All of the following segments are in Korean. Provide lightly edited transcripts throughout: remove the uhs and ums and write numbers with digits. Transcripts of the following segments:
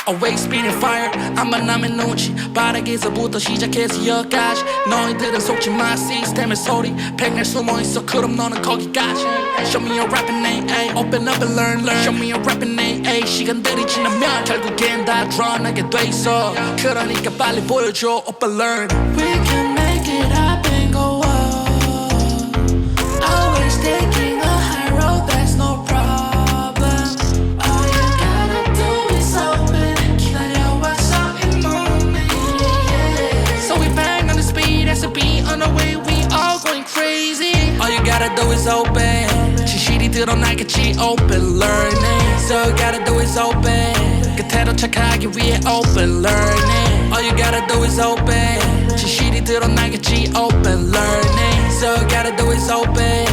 Always spinning fire 암만 남의 눈치 바닥에서부터 시작해서 여기까지 너희들은 속지 마 시스템의 소리 백날 숨어있어 그럼 너는 거기까지 Show me your rapping A Open up and learn Show me your rapping A 시간들이 지나면 결국엔 다 드러나게 돼 있어 그러니까 빨리 보여줘 오빠 learn We can make it happen go up Always taking a high road that's no problem On the way, we all going crazy. All you gotta do is open. 진실이 드러나겠지. Open learning. So all you gotta do is open. 그대로 착하기 위해 open learning. All you gotta do is open. 진실이 드러나겠지. Open learning. So all you gotta do is open.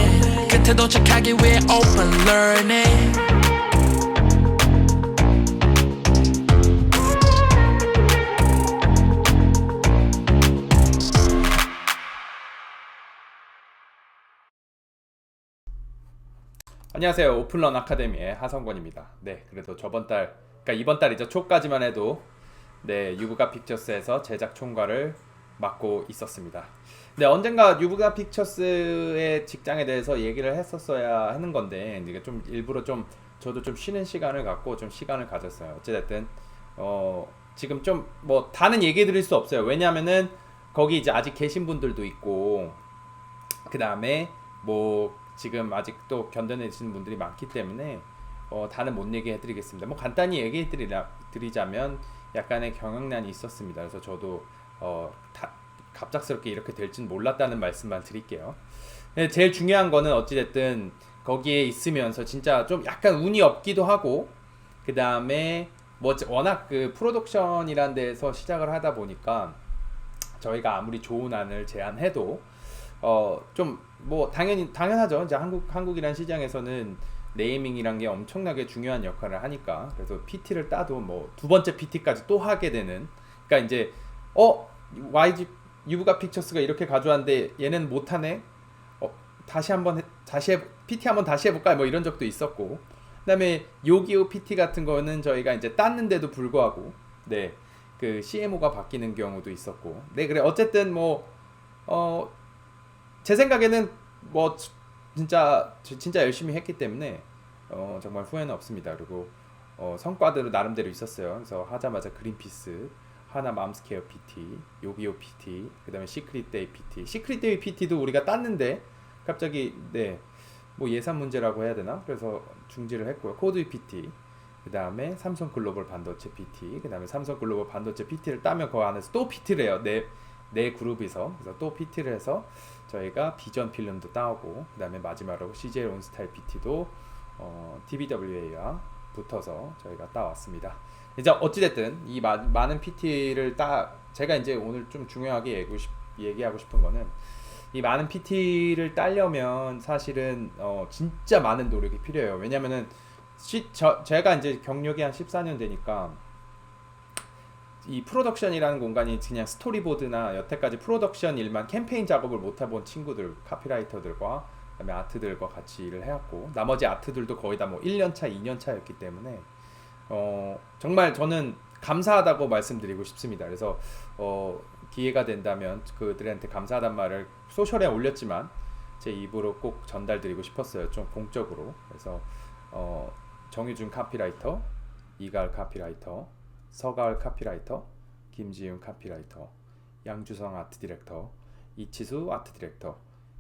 그대 도착하기 위해 open learning. 안녕하세요. 오픈런 아카데미의 하성권입니다. 네, 그래도 그러니까 이번 달이죠. 초까지만 해도 네, 유부가 픽처스에서 제작 총괄을 맡고 있었습니다. 네, 언젠가 유부가 픽처스의 직장에 대해서 얘기를 했었어야 하는 건데 이게 좀 일부러 좀 저도 좀 쉬는 시간을 갖고 좀 시간을 가졌어요. 어찌됐든 지금 좀 뭐 다는 얘기 드릴 수 없어요. 왜냐하면은 거기 이제 아직 계신 분들도 있고 그 다음에 뭐 지금 아직도 견뎌내시는 분들이 많기 때문에 다는 못 얘기해드리겠습니다. 뭐 간단히 얘기해드리자면 약간의 경영난이 있었습니다. 그래서 저도 갑작스럽게 이렇게 될지는 몰랐다는 말씀만 드릴게요. 제일 중요한 거는 어찌됐든 거기에 있으면서 진짜 좀 약간 운이 없기도 하고 그 다음에 뭐 워낙 그 프로덕션이란 데서 시작을 하다 보니까 저희가 아무리 좋은 안을 제안해도 좀 뭐 당연하죠. 이제 한국이란 시장에서는 네이밍이란 게 엄청나게 중요한 역할을 하니까 그래서 PT를 따도 뭐 두 번째 PT까지 또 하게 되는 그러니까 이제 YG 유부가 픽처스가 이렇게 가져왔는데 얘는 못하네. PT 한번 다시 해볼까 뭐 이런 적도 있었고 그다음에 요기요 PT 같은 거는 저희가 이제 땄는데도 불구하고 네 그 CMO가 바뀌는 경우도 있었고 네 그래 어쨌든 제 생각에는 뭐 진짜 열심히 했기 때문에 정말 후회는 없습니다. 그리고 성과들은 나름대로 있었어요. 그래서 하자마자 그린피스, 하나 맘스케어 PT, 요기요 PT, 그다음에 시크릿데이 PT. 시크릿데이 PT도 우리가 땄는데 갑자기 네 뭐 예산 문제라고 해야 되나? 그래서 중지를 했고요. 코드 PT, 그다음에 삼성 글로벌 반도체 PT, 그다음에 삼성 글로벌 반도체 PT를 따면 그 안에서 또 PT를 해요. 네 그룹에서 그래서 또 PT를 해서 저희가 비전 필름도 따오고 그다음에 마지막으로 CJ 온스타일 PT도 TBWA와 붙어서 저희가 따왔습니다. 이제 어찌됐든 이 많은 PT를 제가 이제 오늘 좀 중요하게 얘기하고 싶은 거는 이 많은 PT를 따려면 사실은 진짜 많은 노력이 필요해요. 왜냐면은 제가 이제 경력이 한 14년 되니까 이 프로덕션이라는 공간이 그냥 스토리보드나 여태까지 프로덕션 일만 캠페인 작업을 못 해본 친구들, 카피라이터들과 그다음에 아트들과 같이 일을 해왔고 나머지 아트들도 거의 다 뭐 1년차, 2년차였기 때문에 정말 저는 감사하다고 말씀드리고 싶습니다. 그래서 기회가 된다면 그들한테 감사하단 말을 소셜에 올렸지만 제 입으로 꼭 전달드리고 싶었어요. 좀 공적으로. 그래서 정유준 카피라이터, 이가을 카피라이터, 서가을 카피라이터, 김지윤 카피라이터, 양주성 아트 디렉터, 이치수 아트 디렉터,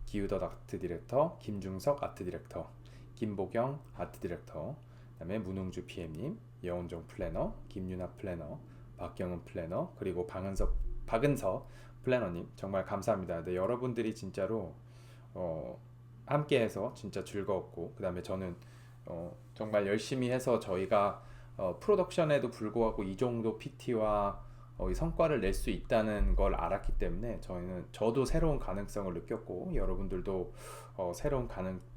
기우덧 아트 디렉터, 김중석 아트 디렉터, 김보경 아트 디렉터, 그다음에 문웅주 PM님, 여운정 플래너, 김윤아 플래너, 박경은 플래너, 그리고 박은서 플래너님 정말 감사합니다. 네, 여러분들이 진짜로 함께해서 진짜 즐거웠고 그다음에 저는 정말 열심히 해서 저희가 프로덕션에도 불구하고 이 정도 PT와 이 성과를 낼 수 있다는 걸 알았기 때문에 저도 새로운 가능성을 느꼈고 여러분들도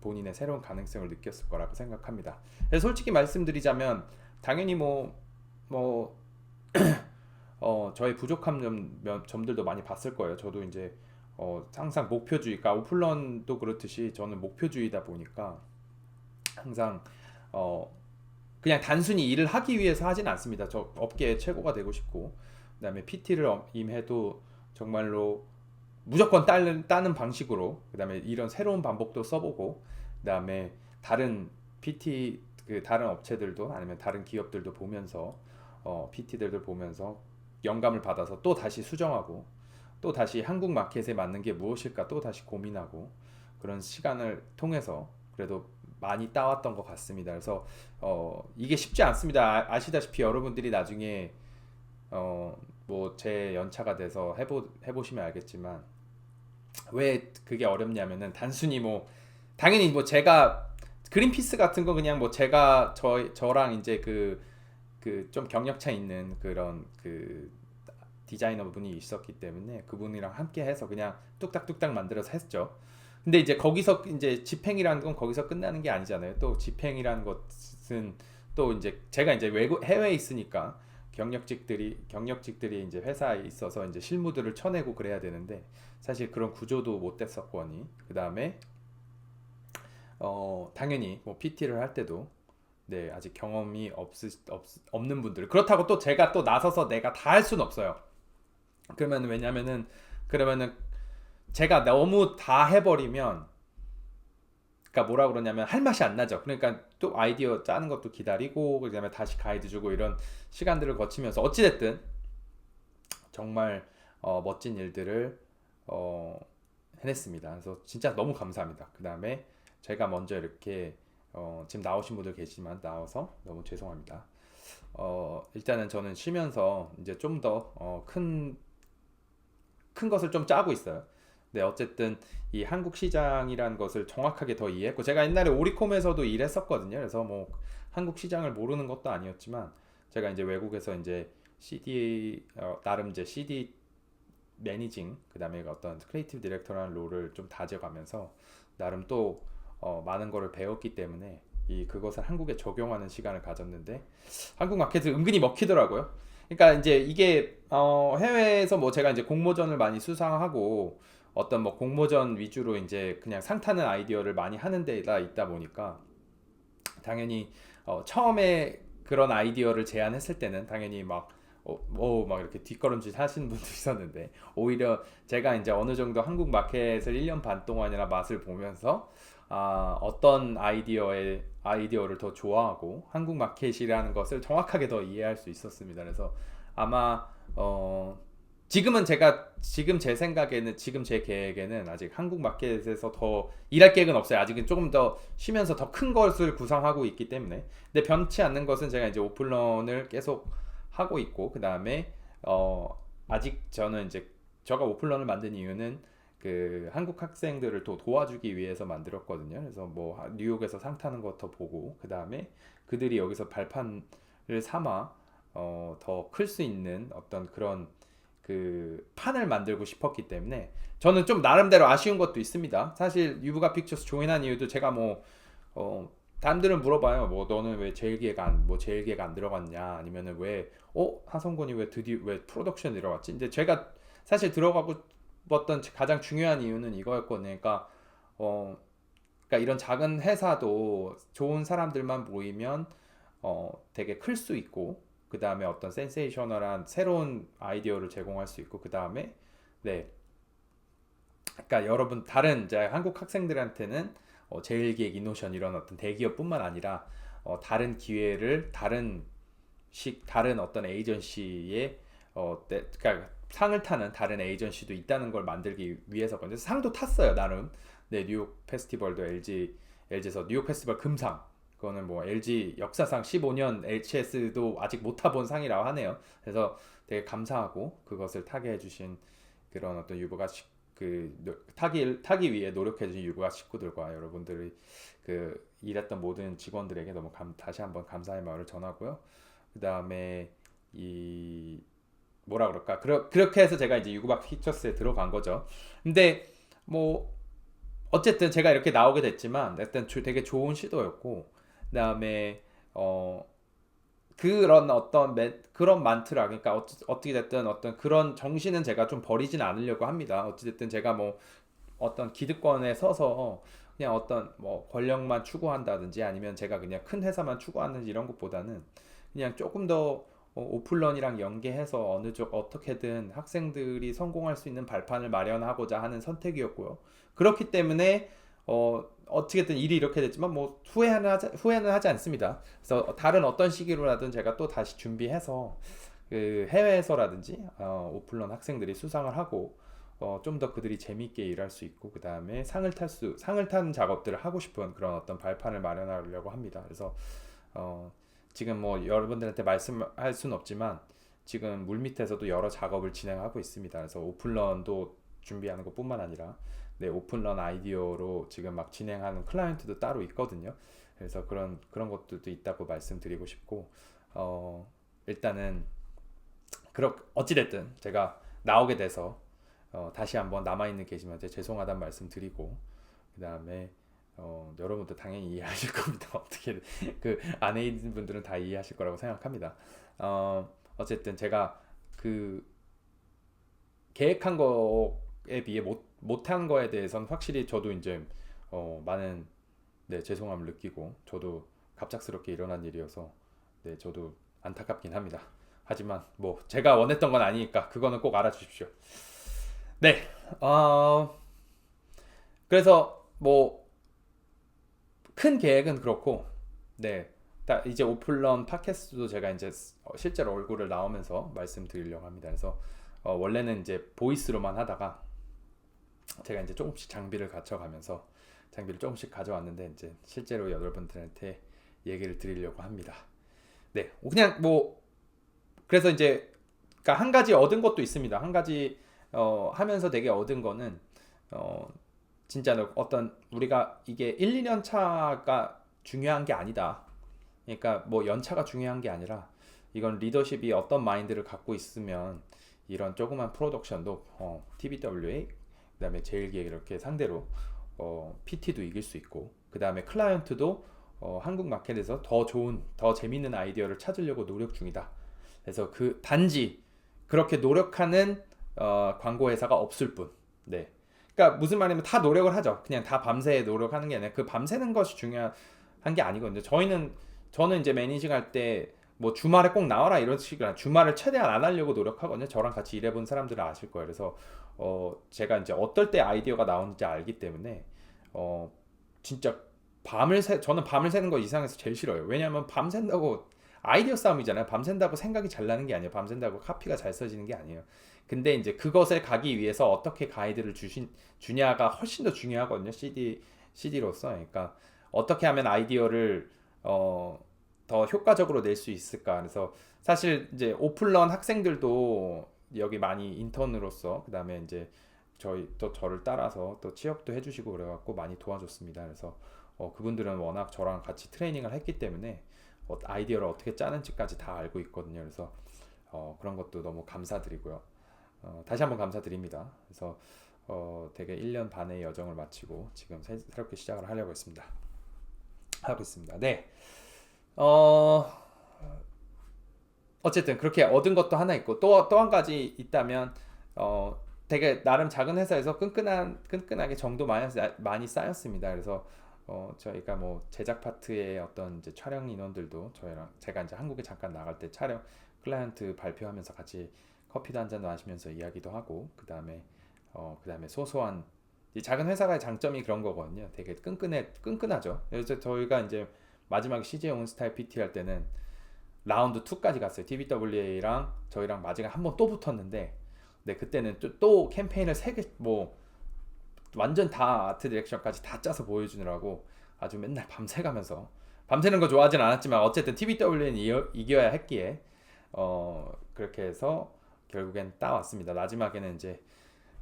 본인의 새로운 가능성을 느꼈을 거라고 생각합니다. 솔직히 말씀드리자면 당연히 저의 부족한 점들도 많이 봤을 거예요. 저도 이제 항상 목표주의가 오플런도 그렇듯이 저는 목표주의다 보니까 항상 그냥 단순히 일을 하기 위해서 하진 않습니다. 저 업계의 최고가 되고 싶고 그다음에 PT를 임해도 정말로 무조건 따는 방식으로 그다음에 이런 새로운 방법도 써보고 그다음에 다른 PT 다른 업체들도 아니면 다른 기업들도 보면서 PT들도 보면서 영감을 받아서 또 다시 수정하고 또 다시 한국 마켓에 맞는 게 무엇일까 또 다시 고민하고 그런 시간을 통해서 그래도 많이 따왔던 것 같습니다. 그래서 이게 쉽지 않습니다. 아시다시피 여러분들이 나중에 뭐 제 연차가 돼서 해보시면 알겠지만 왜 그게 어렵냐면은 단순히 뭐 당연히 뭐 제가 그린피스 같은 거 그냥 뭐 제가 저랑 이제 그 좀 경력차 있는 그런 그 디자이너 분이 있었기 때문에 그분이랑 함께 해서 그냥 뚝딱뚝딱 만들어서 했죠. 근데 이제 거기서 이제 집행이라는 건 거기서 끝나는 게 아니잖아요. 또 집행이라는 것은 또 이제 제가 이제 외국 해외에 있으니까 경력직들이 이제 회사에 있어서 이제 실무들을 쳐내고 그래야 되는데 사실 그런 구조도 못 됐었거니. 그다음에 당연히 뭐 PT를 할 때도 네, 아직 경험이 없는 분들. 그렇다고 또 제가 또 나서서 내가 다 할 수는 없어요. 그러면은 제가 너무 다 해버리면 그러니까 뭐라 그러냐면 할 맛이 안 나죠. 그러니까 또 아이디어 짜는 것도 기다리고 그다음에 다시 가이드 주고 이런 시간들을 거치면서 어찌됐든 정말 멋진 일들을 해냈습니다. 그래서 진짜 너무 감사합니다. 그다음에 제가 먼저 이렇게 지금 나오신 분들 계시지만 나와서 너무 죄송합니다. 일단은 저는 쉬면서 이제 좀 더 큰 것을 좀 짜고 있어요. 네, 어쨌든 이 한국 시장이라는 것을 정확하게 더 이해했고 제가 옛날에 오리콤에서도 일했었거든요. 그래서 뭐 한국 시장을 모르는 것도 아니었지만 제가 이제 외국에서 이제 CD 나름 이제 CD 매니징 그다음에 어떤 크리에이티브 디렉터라는 롤을 좀 다져가면서 나름 또 많은 거를 배웠기 때문에 그것을 한국에 적용하는 시간을 가졌는데 한국 마켓을 은근히 먹히더라고요. 그러니까 이제 이게 해외에서 뭐 제가 이제 공모전을 많이 수상하고 어떤 뭐 공모전 위주로 이제 그냥 상타는 아이디어를 많이 하는 데가 있다 보니까 당연히 처음에 그런 아이디어를 제안했을 때는 당연히 막 이렇게 뒷걸음질 하시는 분도 있었는데 오히려 제가 이제 어느 정도 한국 마켓을 1년 반 동안이나 맛을 보면서 어떤 아이디어를 더 좋아하고 한국 마켓이라는 것을 정확하게 더 이해할 수 있었습니다. 그래서 아마 지금 제 생각에는 지금 제 계획에는 아직 한국 마켓에서 더 일할 계획은 없어요. 아직은 조금 더 쉬면서 더 큰 것을 구상하고 있기 때문에. 근데 변치 않는 것은 제가 이제 오픈런을 계속 하고 있고 그 다음에 아직 저는 이제 제가 오픈런을 만든 이유는 그 한국 학생들을 또 도와주기 위해서 만들었거든요. 그래서 뭐 뉴욕에서 상 타는 것 더 보고 그 다음에 그들이 여기서 발판을 삼아 더 클 수 있는 어떤 그런 그 판을 만들고 싶었기 때문에 저는 좀 나름대로 아쉬운 것도 있습니다. 사실 유부가 픽처스 조인한 이유도 제가 뭐 남들은 물어봐요. 뭐 너는 왜 제일 기획 안 들어갔냐? 아니면은 왜 하성건이 왜 드디어 왜 프로덕션 들어갔지? 이제 제가 사실 들어가고 싶었던 가장 중요한 이유는 이거였거든요. 그러니까 이런 작은 회사도 좋은 사람들만 모이면 되게 클 수 있고 그 다음에 어떤 센세이셔널한 새로운 아이디어를 제공할 수 있고 그 다음에 네, 그러니까 여러분 다른 이제 한국 학생들한테는 제일기획, 이노션 이런 어떤 대기업뿐만 아니라 다른 기회를 다른 어떤 에이전시에 그러니까 상을 타는 다른 에이전시도 있다는 걸 만들기 위해서거든요. 상도 탔어요 나름. 네, 뉴욕 페스티벌도 LG에서 뉴욕 페스티벌 금상. 그거는 뭐 LG 역사상 15년 HS도 아직 못 타본 상이라고 하네요. 그래서 되게 감사하고 그것을 타게 해주신 그런 어떤 유부가 타기 위해 노력해주신 유부가 식구들과 여러분들이 그 일했던 모든 직원들에게 너무 다시 한번 감사의 마음을 전하고요. 그 다음에 뭐라 그럴까 그렇게 해서 제가 이제 유구박 피처스에 들어간 거죠. 근데 뭐 어쨌든 제가 이렇게 나오게 됐지만 일단 되게 좋은 시도였고 그 다음에 그런 어떤 그런 만트라 그러니까 어떻게 됐든 어떤 그런 정신은 제가 좀 버리진 않으려고 합니다. 어찌 됐든 제가 뭐 어떤 기득권에 서서 그냥 어떤 뭐 권력만 추구한다든지 아니면 제가 그냥 큰 회사만 추구하는지 이런 것보다는 그냥 조금 더 오픈런이랑 연계해서 어느 쪽 어떻게든 학생들이 성공할 수 있는 발판을 마련하고자 하는 선택이었고요. 그렇기 때문에 어떻게든 일이 이렇게 됐지만 뭐 후회는 하지 않습니다. 그래서 다른 어떤 시기로라든 제가 또 다시 준비해서 그 해외에서라든지 오픈런 학생들이 수상을 하고 좀 더 그들이 재미있게 일할 수 있고 그 다음에 상을 타는 작업들을 하고 싶은 그런 어떤 발판을 마련하려고 합니다. 그래서 지금 뭐 여러분들한테 말씀할 수는 없지만 지금 물밑에서도 여러 작업을 진행하고 있습니다. 그래서 오픈런도 준비하는 것뿐만 아니라 네, 오픈런 아이디어로 지금 막 진행하는 클라이언트도 따로 있거든요. 그래서 그런 것들도 있다고 말씀드리고 싶고 일단은 어찌 됐든 제가 나오게 돼서 다시 한번 남아있는 계시면한테 죄송하다는 말씀 드리고 그 다음에 여러분도 당연히 이해하실 겁니다. 어떻게 그 안에 있는 분들은 다 이해하실 거라고 생각합니다. 어쨌든 제가 그 계획한 거에 비해 못한 거에 대해서는 확실히 저도 이제 많은 네, 죄송함을 느끼고 저도 갑작스럽게 일어난 일이어서 네, 저도 안타깝긴 합니다. 하지만 뭐 제가 원했던 건 아니니까 그거는 꼭 알아주십시오. 네, 그래서 뭐 큰 계획은 그렇고, 네, 이제 오픈런 팟캐스트도 제가 이제 실제로 얼굴을 나오면서 말씀드리려고 합니다. 그래서 원래는 이제 보이스로만 하다가 제가 이제 조금씩 장비를 조금씩 가져왔는데 이제 실제로 여러분들한테 얘기를 드리려고 합니다. 네, 그냥 뭐 그래서 이제 그러니까 한 가지 얻은 것도 있습니다. 한 가지 하면서 되게 얻은 거는 진짜 어떤 우리가 이게 1, 2년 차가 중요한 게 아니다. 그러니까 뭐 연차가 중요한 게 아니라 이건 리더십이 어떤 마인드를 갖고 있으면 이런 조그만 프로덕션도 TBWA 그다음에 제일기획 이렇게 상대로 PT도 이길 수 있고 그다음에 클라이언트도 한국 마켓에서 더 좋은 더 재밌는 아이디어를 찾으려고 노력 중이다. 그래서 그 단지 그렇게 노력하는 광고 회사가 없을 뿐. 네. 그러니까 무슨 말이냐면 다 노력을 하죠. 그냥 다 밤새 노력하는 게 아니라 그 밤새는 것이 중요한 게 아니거든요. 저는 이제 매니징 할 때 뭐 주말에 꼭 나와라 이런 식으로 주말을 최대한 안 하려고 노력하거든요. 저랑 같이 일해본 사람들은 아실 거예요. 그래서 제가 이제 어떨 때 아이디어가 나오는지 알기 때문에 진짜 저는 밤을 새는 거 이상해서 제일 싫어요. 왜냐하면 밤샌다고 아이디어 싸움이잖아요. 밤샌다고 생각이 잘 나는 게 아니에요. 밤샌다고 카피가 잘 써지는 게 아니에요. 근데 이제 그것을 가기 위해서 어떻게 가이드를 주냐가 훨씬 더 중요하거든요. CD로서. 그러니까 어떻게 하면 아이디어를 더 효과적으로 낼 수 있을까. 그래서 사실 이제 오픈런 학생들도 여기 많이 인턴으로서 그다음에 이제 저를 따라서 또 취업도 해주시고 그래갖고 많이 도와줬습니다. 그래서 그분들은 워낙 저랑 같이 트레이닝을 했기 때문에 아이디어를 어떻게 짜는지까지 다 알고 있거든요. 그래서 그런 것도 너무 감사드리고요. 다시 한번 감사드립니다. 그래서 되게 1년 반의 여정을 마치고 지금 새롭게 시작을 하고 있습니다. 네. 어쨌든 그렇게 얻은 것도 하나 있고 또 한 가지 있다면 되게 나름 작은 회사에서 끈끈하게 정도 많이 쌓였습니다. 그래서 저희가 뭐 제작 파트의 어떤 이제 촬영 인원들도 제가 이제 한국에 잠깐 나갈 때 클라이언트 발표하면서 같이 커피도 한잔 마시면서 이야기도 하고 그다음에 소소한 이 작은 회사의 장점이 그런 거거든요. 되게 끈끈하죠. 그래서 저희가 이제 마지막에 CJ 온스타일 PT 할 때는 라운드 2까지 갔어요. TBWA랑 저희랑 마지막에 한 번 또 붙었는데 네, 그때는 또 캠페인을 3개 뭐 완전 다 아트 디렉션까지 다 짜서 보여주느라고 아주 맨날 밤새가면서 밤새는 거 좋아하진 않았지만 어쨌든 TBWA는 이겨야 했기에 그렇게 해서 결국엔 따왔습니다. 마지막에는 이제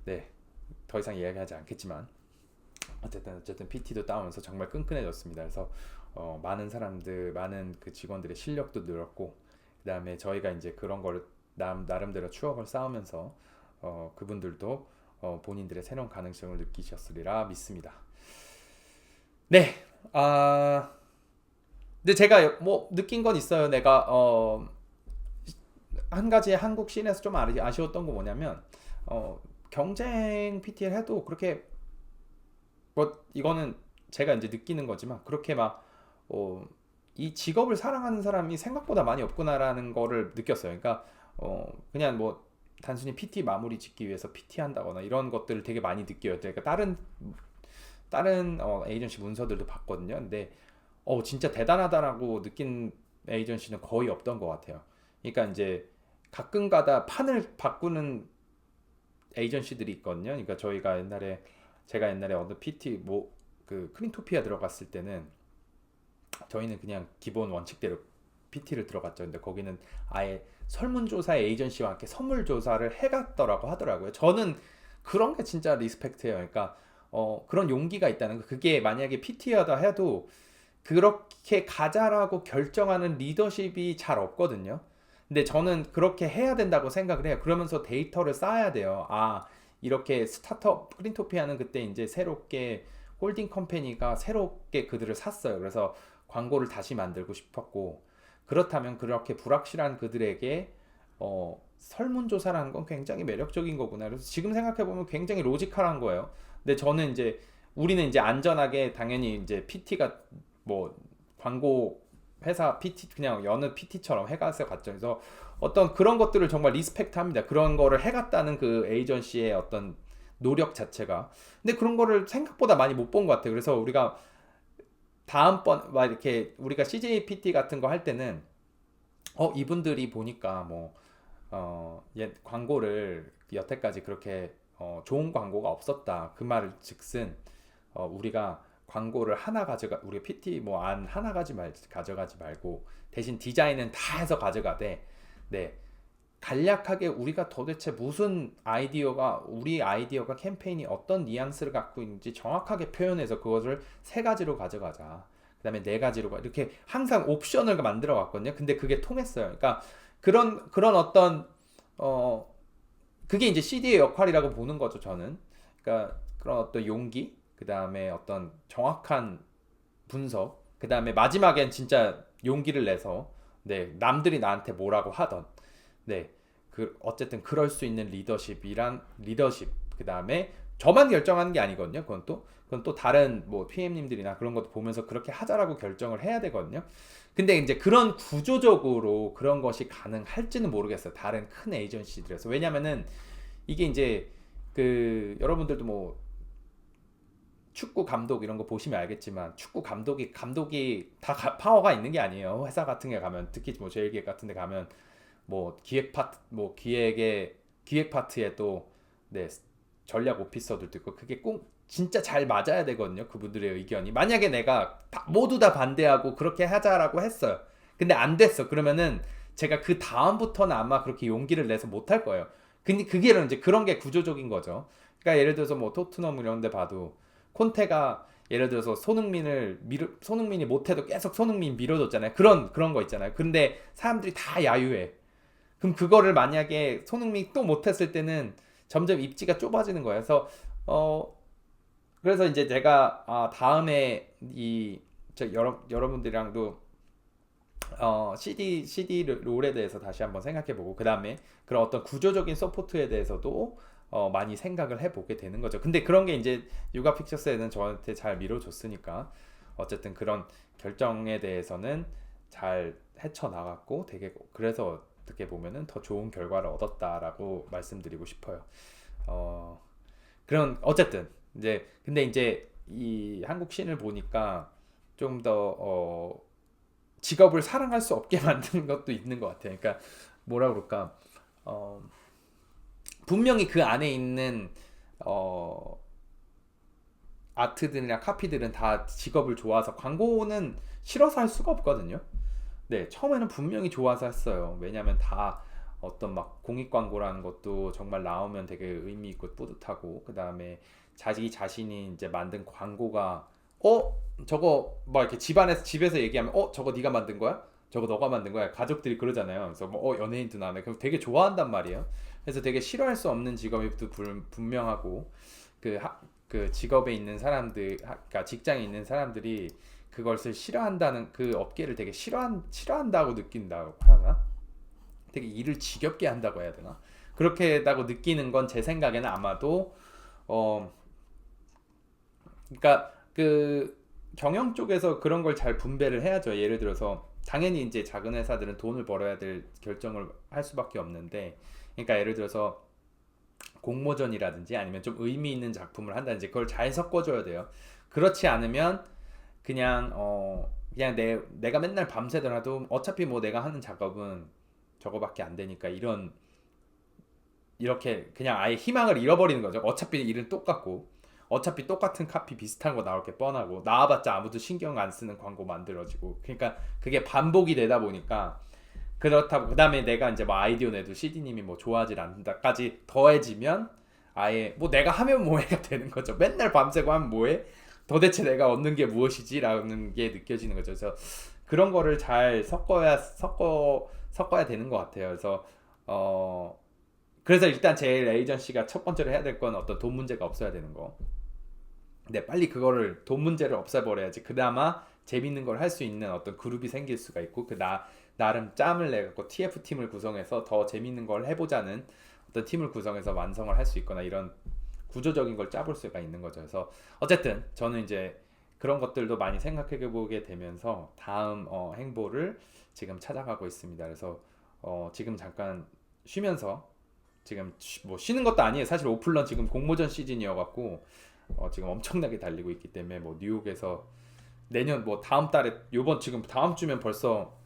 네, 더 이상 이야기하지 않겠지만 어쨌든 PT도 따오면서 정말 끈끈해졌습니다. 그래서 많은 그 직원들의 실력도 늘었고 그 다음에 저희가 이제 그런 걸 나름대로 추억을 쌓으면서 그분들도 본인들의 새로운 가능성을 느끼셨으리라 믿습니다. 네, 근데 제가 뭐 느낀 건 있어요. 내가 한 가지 한국 씬에서 좀 아쉬웠던 거 뭐냐면 경쟁 PT를 해도 그렇게 뭐 이거는 제가 이제 느끼는 거지만 그렇게 막 이 직업을 사랑하는 사람이 생각보다 많이 없구나라는 거를 느꼈어요. 그러니까 그냥 뭐 단순히 PT 마무리 짓기 위해서 PT 한다거나 이런 것들을 되게 많이 느껴요. 그러니까 다른 에이전시 문서들도 봤거든요. 근데 진짜 대단하다라고 느낀 에이전시는 거의 없던 것 같아요. 그러니까 이제 가끔가다 판을 바꾸는 에이전시들이 있거든요. 그러니까 제가 옛날에 어느 PT 뭐 그 크린토피아 들어갔을 때는 저희는 그냥 기본 원칙대로 PT를 들어갔죠. 근데 거기는 아예 설문조사 에이전시와 함께 선물조사를 해갔더라고 하더라고요. 저는 그런 게 진짜 리스펙트예요. 그러니까 그런 용기가 있다는 거. 그게 만약에 PT하다 해도 그렇게 가자라고 결정하는 리더십이 잘 없거든요. 근데 저는 그렇게 해야 된다고 생각을 해요. 그러면서 데이터를 쌓아야 돼요. 이렇게 스타트업 크린토피아는 그때 이제 새롭게 홀딩 컴퍼니가 새롭게 그들을 샀어요. 그래서 광고를 다시 만들고 싶었고 그렇다면 그렇게 불확실한 그들에게 설문조사라는 건 굉장히 매력적인 거구나. 그래서 지금 생각해 보면 굉장히 로지컬한 거예요. 근데 우리는 이제 안전하게 당연히 이제 PT가 뭐 광고 회사 PT 그냥 여느 PT처럼 해가서 갔죠. 그래서 어떤 그런 것들을 정말 리스펙트합니다. 그런 거를 해갔다는 그 에이전시의 어떤 노력 자체가. 근데 그런 거를 생각보다 많이 못 본 것 같아요. 그래서 우리가 다음번 막 이렇게 우리가 CJ PT 같은 거 할 때는 이분들이 보니까 뭐 광고를 여태까지 그렇게 좋은 광고가 없었다. 그 말을 즉슨 우리가 광고를 우리 PT 뭐 안 하나 가져가지 말고 대신 디자인은 다 해서 가져가되 네. 간략하게 우리가 도대체 우리 아이디어가 캠페인이 어떤 뉘앙스를 갖고 있는지 정확하게 표현해서 그것을 세 가지로 가져가자. 그 다음에 네 가지로 이렇게 항상 옵션을 만들어 왔거든요. 근데 그게 통했어요. 그러니까 그런 어떤 그게 이제 CD의 역할이라고 보는 거죠, 저는. 그러니까 그런 어떤 용기, 그 다음에 어떤 정확한 분석, 그 다음에 마지막엔 진짜 용기를 내서 네, 남들이 나한테 뭐라고 하던 네, 어쨌든 그럴 수 있는 리더십, 그 다음에 저만 결정하는 게 아니거든요. 그건 또 다른 뭐 PM님들이나 그런 것도 보면서 그렇게 하자라고 결정을 해야 되거든요. 근데 이제 그런 구조적으로 그런 것이 가능할지는 모르겠어요. 다른 큰 에이전시들에서. 왜냐면은 이게 이제 여러분들도 뭐 축구 감독 이런 거 보시면 알겠지만 축구 감독이 다 파워가 있는 게 아니에요. 회사 같은 데 가면 특히 뭐 제일기획 같은 데 가면 뭐 기획 파트에 또 네, 전략 오피서들도 있고 그게 꼭 진짜 잘 맞아야 되거든요. 그분들의 의견이. 만약에 내가 모두 다 반대하고 그렇게 하자라고 했어요. 근데 안 됐어. 그러면은 제가 그 다음부터는 아마 그렇게 용기를 내서 못 할 거예요. 근데 그게 이제 그런 게 구조적인 거죠. 그러니까 예를 들어서 뭐 토트넘 이런 데 봐도 콘테가 예를 들어서 손흥민이 못해도 계속 손흥민 밀어줬잖아요. 그런 거 있잖아요. 근데 사람들이 다 야유해. 그럼 그거를 만약에 손흥민이 또 못했을 때는 점점 입지가 좁아지는 거예요. 그래서 이제 제가 다음에 여러분들이랑도 CD 롤에 대해서 다시 한번 생각해보고 그 다음에 그런 어떤 구조적인 서포트에 대해서도 많이 생각을 해보게 되는 거죠. 근데 그런 게 이제 육아 픽처스에는 저한테 잘 밀어줬으니까 어쨌든 그런 결정에 대해서는 잘 헤쳐나갔고 되게 그래서 어떻게 보면은 더 좋은 결과를 얻었다라고 말씀드리고 싶어요. 그런 어쨌든 근데 이제 이 한국 씬을 보니까 좀 더 직업을 사랑할 수 없게 만드는 것도 있는 것 같아요. 그러니까 뭐라 그럴까 분명히 그 안에 있는 아트들이나 카피들은 다 직업을 좋아서 광고는 싫어서 할 수가 없거든요. 네, 처음에는 분명히 좋아서 했어요. 왜냐면 다 어떤 막 공익 광고라는 것도 정말 나오면 되게 의미 있고 뿌듯하고 그 다음에 자신이 이제 만든 광고가 저거 막 이렇게 집에서 얘기하면 저거 네가 만든 거야? 저거 너가 만든 거야? 가족들이 그러잖아요. 그래서 뭐 연예인도 나네. 그럼 되게 좋아한단 말이에요. 그래서 되게 싫어할 수 없는 직업이 또 분명하고 그 직업에 있는 사람들, 그러니까 직장에 있는 사람들이 그것을 싫어한다는 그 업계를 되게 싫어한다고 느낀다고 하나? 되게 일을 지겹게 한다고 해야 되나? 그렇게다고 느끼는 건 제 생각에는 아마도 그러니까 그 경영 쪽에서 그런 걸 잘 분배를 해야죠. 예를 들어서 당연히 이제 작은 회사들은 돈을 벌어야 될 결정을 할 수밖에 없는데, 그러니까 예를 들어서 공모전이라든지 아니면 좀 의미 있는 작품을 한다든지 그걸 잘 섞어줘야 돼요. 그렇지 않으면 그냥 그냥 내가 맨날 밤새더라도 어차피 뭐 내가 하는 작업은 저거밖에 안 되니까 이렇게 그냥 아예 희망을 잃어버리는 거죠. 어차피 일은 똑같고 어차피 똑같은 카피 비슷한 거 나올 게 뻔하고 나와봤자 아무도 신경 안 쓰는 광고 만들어지고, 그러니까 그게 반복이 되다 보니까 그렇다고 그 다음에 내가 이제 뭐 아이디어 내도 CD님이 뭐 좋아하지 않는다까지 더해지면 아예 뭐 내가 하면 뭐해가 되는 거죠. 맨날 밤새고 하면 뭐해? 도대체 내가 얻는 게 무엇이지? 라는 게 느껴지는 거죠. 그래서 그런 거를 잘 섞어야 되는 것 같아요. 그래서 일단 제일 에이전시가 첫 번째로 해야 될 건 어떤 돈 문제가 없어야 되는 거. 근데 빨리 그거를 돈 문제를 없애버려야지 그나마 재밌는 걸 할 수 있는 어떤 그룹이 생길 수가 있고, 나름 짬을 내갖고 TF팀을 구성해서 더 재밌는 걸 해보자는 어떤 팀을 구성해서 완성을 할 수 있거나 이런 구조적인 걸 짜볼 수가 있는 거죠. 그래서 어쨌든 저는 이제 그런 것들도 많이 생각해보게 되면서 다음 행보를 지금 찾아가고 있습니다. 그래서 지금 잠깐 쉬면서, 지금 뭐 쉬는 것도 아니에요. 사실 오플런 지금 공모전 시즌이어갖고 지금 엄청나게 달리고 있기 때문에 뭐 뉴욕에서 내년 뭐 다음 달에 지금 다음 주면 벌써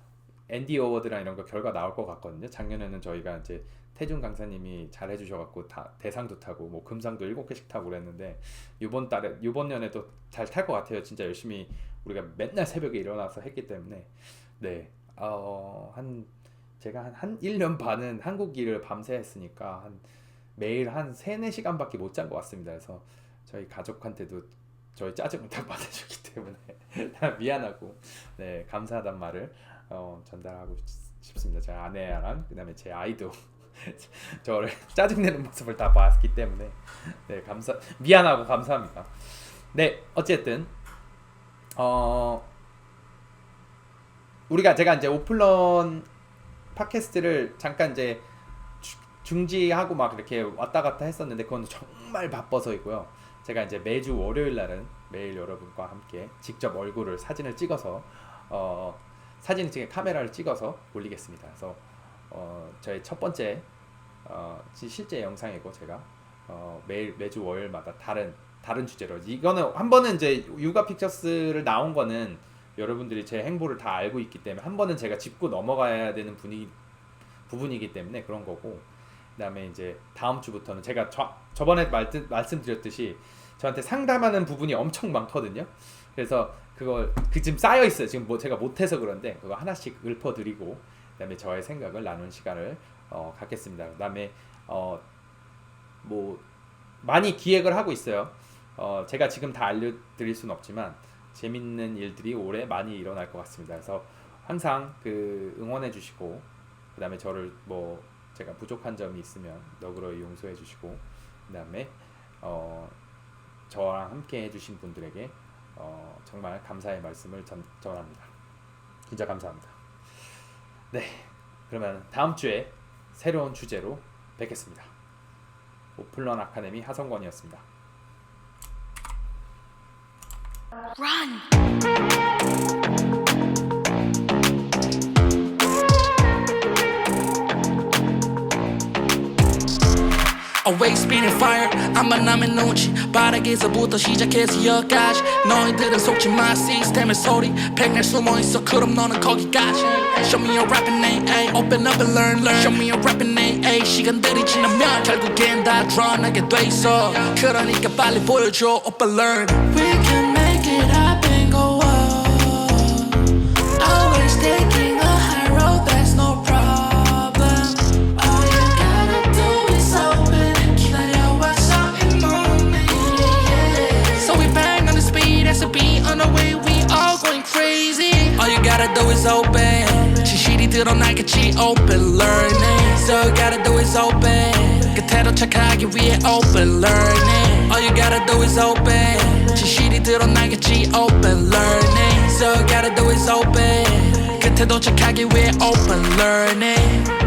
앤디 어워드랑 이런 거 결과 나올 것 같거든요. 작년에는 저희가 이제 태준 강사님이 잘 해주셔갖고 다 대상도 타고 뭐 금상도 7개씩 타고 그랬는데 이번 년에도 잘 탈 것 같아요. 진짜 열심히 우리가 맨날 새벽에 일어나서 했기 때문에. 네, 제가 한 1년 반은 한국 일을 밤새 했으니까 매일 한 3-4시간밖에 못 잔 것 같습니다. 그래서 저희 가족한테도 저희 짜증을 다 받아주기 때문에 미안하고 네, 감사하단 말을 전달하고 싶습니다. 제 아내랑 그다음에 제 아이도 저를 짜증내는 모습을 다 봤기 때문에 네, 미안하고 감사합니다. 네, 어쨌든 제가 이제 오플런 팟캐스트를 잠깐 이제 중지하고 막 이렇게 왔다 갔다 했었는데 그건 정말 바빠서이고요. 제가 이제 매주 월요일 날은 매일 여러분과 함께 직접 사진을 찍어서 사진 찍은 카메라를 찍어서 올리겠습니다. 그래서 저의 첫 번째 실제 영상이고, 제가 매주 월요일마다 다른 주제로, 이거는 한 번은 이제 육아 픽처스를 나온 거는 여러분들이 제 행보를 다 알고 있기 때문에 한 번은 제가 짚고 넘어가야 되는 부분이기 때문에 그런 거고, 그다음에 이제 다음 주부터는 제가 저번에 말씀드렸듯이 저한테 상담하는 부분이 엄청 많거든요. 그래서 지금 쌓여 있어요. 지금 뭐 제가 못해서 그런데 그거 하나씩 읊어드리고 그다음에 저의 생각을 나눈 시간을 갖겠습니다. 그다음에 뭐 많이 기획을 하고 있어요. 제가 지금 다 알려드릴 수는 없지만 재밌는 일들이 올해 많이 일어날 것 같습니다. 그래서 항상 응원해 주시고, 그다음에 저를 뭐 제가 부족한 점이 있으면 너그러이 용서해 주시고, 그다음에 저랑 함께 해주신 분들에게 정말 감사의 말씀을 전합니다. 진짜 감사합니다. 네, 그러면 다음 주에 새로운 주제로 뵙겠습니다. 오플런 아카데미 하성권이었습니다. Always spinning fire 안만 남의 눈치 바닥에서부터 시작해서 여기까지 너희들은 속지 마 시스템의 소리 백날 숨어있어 그럼 너는 거기까지 Show me your rapping name ay. Open up and learn Show me your rapping name ay. 시간들이 지나면 결국엔 다 드러나게 돼 있어 그러니까 빨리 보여줘 오빠 learn We can make it happen go up Always taking a high road that's no problem on the way we all going crazy All you gotta do is open 지실이 드러나겠지 open learning So you gotta do is open 끝에로 착하기 위해 open learning All you gotta do is open 지실이 드러나겠지 open learning So gotta do is open 끝에 도착하기 위해 open learning